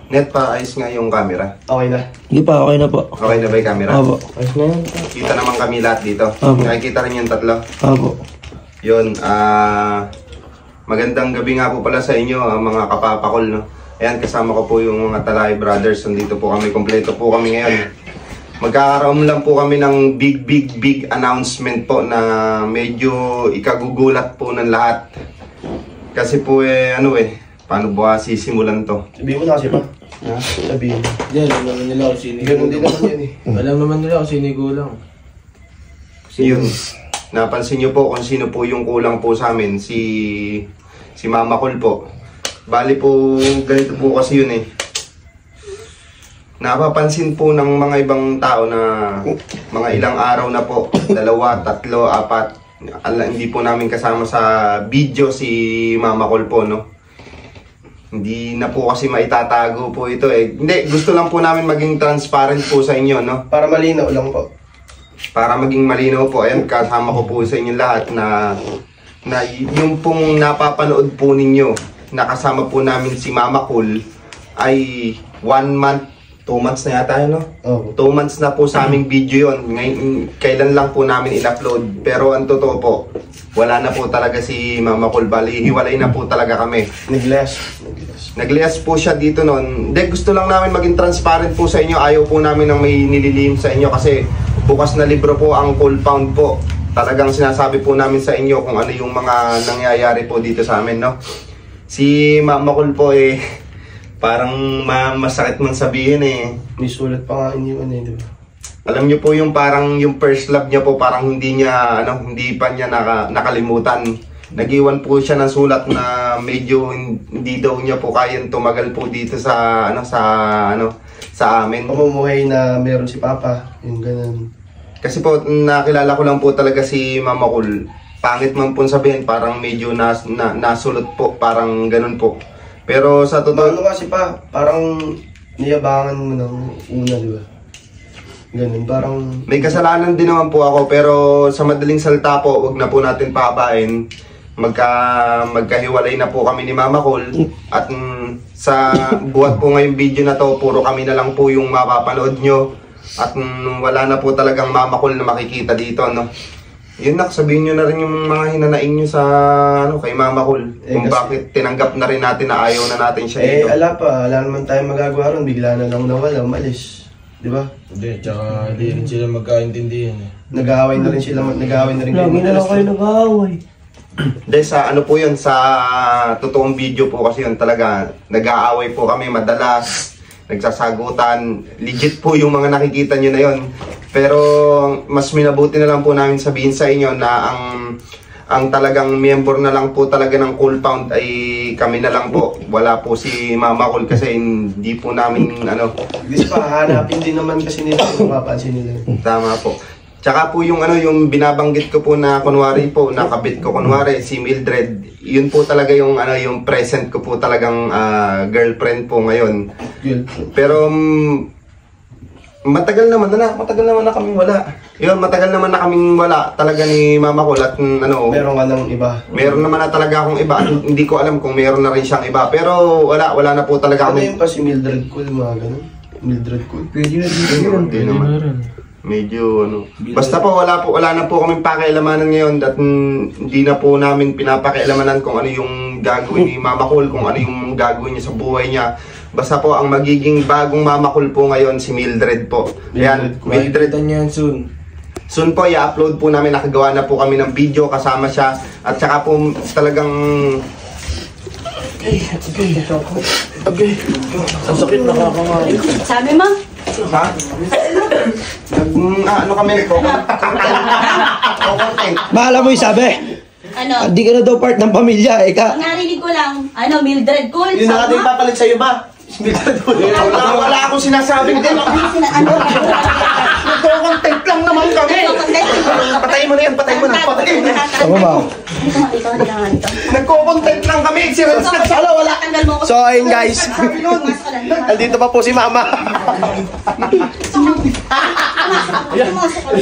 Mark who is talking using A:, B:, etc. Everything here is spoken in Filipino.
A: Net, paayos nga yung camera.
B: Okay na.
C: Hindi pa, okay na po.
A: Okay na ba yung camera?
C: Opo.
B: Ayos na yan.
A: Kita naman kami lahat dito.
C: Opo.
A: Nakikita rin yung tatlo.
C: Opo.
A: Yun, magandang gabi nga po pala sa inyo, mga kapapakol, no? Ayan, kasama ko po yung mga Talay Brothers. Nandito po kami, kompleto po kami ngayon. Magkakaroon lang po kami ng big announcement po na medyo ikagugulat po ng lahat. Kasi po paano ba sisimulan to?
B: Sabihin mo na kasi pa. Ha? Sabihin mo.
D: Yan, alam naman nila kung sino yung
B: Ganun din naman yun eh.
D: Alam naman nila kung sino yung kulang.
A: Yun, napansin nyo po kung sino po yung kulang po sa amin, si Mama Col po. Bali po, ganito po kasi yun eh. Napapansin po ng mga ibang tao na mga ilang araw na po, 2, 3, 4, hindi po namin kasama sa video si Mama Col po, no? Hindi na po kasi maitatago po ito eh. Hindi, gusto lang po namin maging transparent po sa inyo, no?
B: Para malinaw lang po.
A: Para maging malinaw po, ayan, kasama ko po sa inyo lahat na yung pong napapanood po ninyo, nakasama po namin si Mama Col ay 1 month, 2 months na yata yun, no?
B: Oo.
A: 2 months na po sa aming video yun. Ngayon, kailan lang po namin in-upload. Pero ang totoo po, wala na po talaga si Mama Col. Bali, hiwalay na po talaga kami. Nag-less po siya dito noon. Hindi, gusto lang namin maging transparent po sa inyo. Ayaw po namin ng may nililihim sa inyo kasi bukas na libro po ang Compound po. Talagang sinasabi po namin sa inyo kung ano yung mga nangyayari po dito sa amin, no? Si Mama Col po parang masakit man sabihin eh.
B: May sulat pa nga iniwan eh, di ba?
A: Alam niyo po yung parang yung first love niya po parang hindi pa niya nakalimutan. Nag-iwan po siya ng sulat na medyo hindi daw niya po kayang tumagal po dito sa amin.
B: Pamumuhay na meron si Papa, yung ganun.
A: Kasi po nakilala ko lang po talaga si Mama Col. Pangit man po sabihin, parang medyo nasulot po, parang ganun po. Pero sa totoo...
B: Ano kasi pa, parang niyabangan mo ng una, di ba? Ganun, parang...
A: May kasalanan din naman po ako, pero sa madaling salita po, wag na po natin papain. Magkahiwalay na po kami ni Mama Col. At sa buhat po ngayong video na to, puro kami na lang po yung mapapanood nyo. At wala na po talagang Mama Col na makikita dito, no? Yun na, sabihin nyo na rin yung mga hinanaing nyo sa kay Mama Col. Kung
B: kasi,
A: bakit tinanggap na rin natin na ayaw na natin siya dito.
B: Wala naman tayong magagawa ron. Bigla na lang nawala, umalis. Di ba?
D: Hindi, tsaka hindi rin sila magkaintindihan eh.
B: Nag-aaway na rin sila, nag-aaway na rin kayo.
C: Lagi na lang kayo nag-aaway.
A: Dahil sa ano po yun, sa totoong video po kasi yun talaga, nag-aaway po kami madalas, nagsasagutan, legit po yung mga nakikita nyo na yun. Pero mas minabuti na lang po namin sabihin sa inyo na ang talagang member na lang po talaga ng Compound ay kami na lang po. Wala po si Mama Col kasi hindi po namin
B: This pa, hanapin din naman kasi nila kung mapapansin nila.
A: Tama po. Tsaka po yung yung binabanggit ko po na kunwari po, nakabit ko kunwari si Mildred, yun po talaga yung yung present ko po talagang girlfriend po ngayon. Pero matagal naman na kaming wala. Yun, matagal naman na kaming wala talaga ni Mama Col at
B: meron ka ng iba.
A: Meron naman na talaga akong iba. Hindi ko alam kung meron na rin siyang iba, pero wala na po talaga
B: Ano
A: akong...
B: yung kasi Mildred Col, mga ganun? Mildred Col.
C: Pwede na dito yun.
A: Hindi naman. Medyo basta po wala na po kaming pakialamanan ngayon at hindi na po namin pinapakialamanan kung ano yung gagawin ni Mama Col, kung ano yung gagawin niya sa buhay niya. Basta po ang magiging bagong Mama Col po ngayon si Mildred po. Ayan, Mildred.
D: Makikita niyo yan soon.
A: Soon po i-upload po namin, nakagawa na po kami ng video kasama siya at saka po talagang
C: Okay. Ang sakit nakakangayo.
E: Sabi mo?
A: ha? Ano kami po?
C: Bahala mo yung sabi.
E: Ano?
C: Hindi ka na daw part ng pamilya,
E: Ang narinig ko lang, Mildred Col.
B: Yun na natin papalit sa'yo ba? Mildred Col.
A: Wala akong sinasabing din. Nagko-content lang naman kami. Patayin mo na yan, patayin mo na.
C: Tama ba?
E: Ikaw.
A: Nagko-content lang kami. Serious na.
B: Wala. So ayun guys, andito pa po si Mama.
E: Pumasok ko.